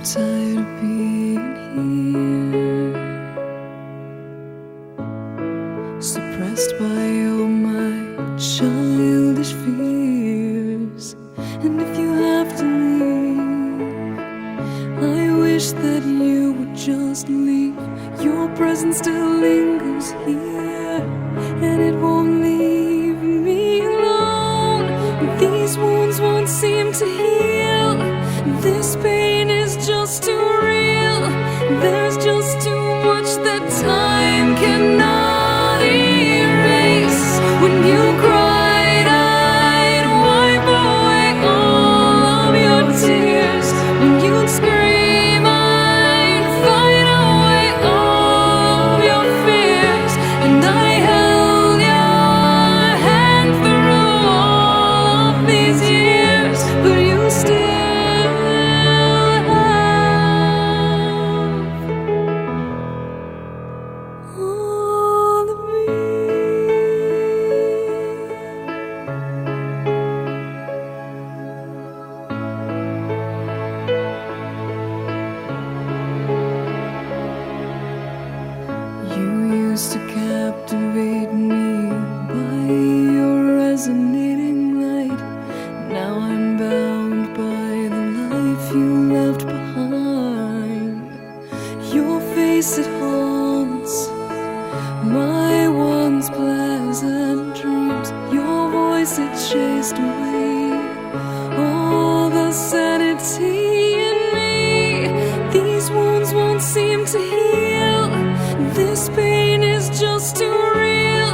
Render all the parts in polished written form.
tired of being here, suppressed by all my childish fears. And if you have to leave, I wish that you would just leave. Your presence still lingers here, and it won't leave me alone. These wounds won't seem to heal. This pain is just too real. There's just too much that time cannot erase. When you cried, I'd wipe away all of your tears. When you'd scream, I'd fight away all of your fears. And I held your hand through all of these years, but you still all of me. You used to captivate me by your resonating light. Now I'm bound by the life you left behind. Your face, it haunts my once pleasant dreams. Your voice, it chased away all the sanity in me. These wounds won't seem to heal. This pain is just too real.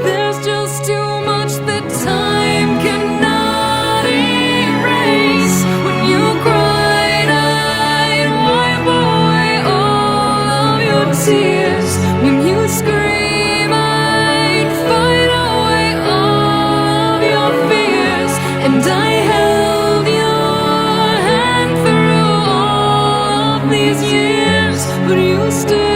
There's just too much that time cannot erase. When you cried, I'd wipe away all of your tears. When you scream, I'd fight away all of your fears. And I held your hand through all of these years, but you still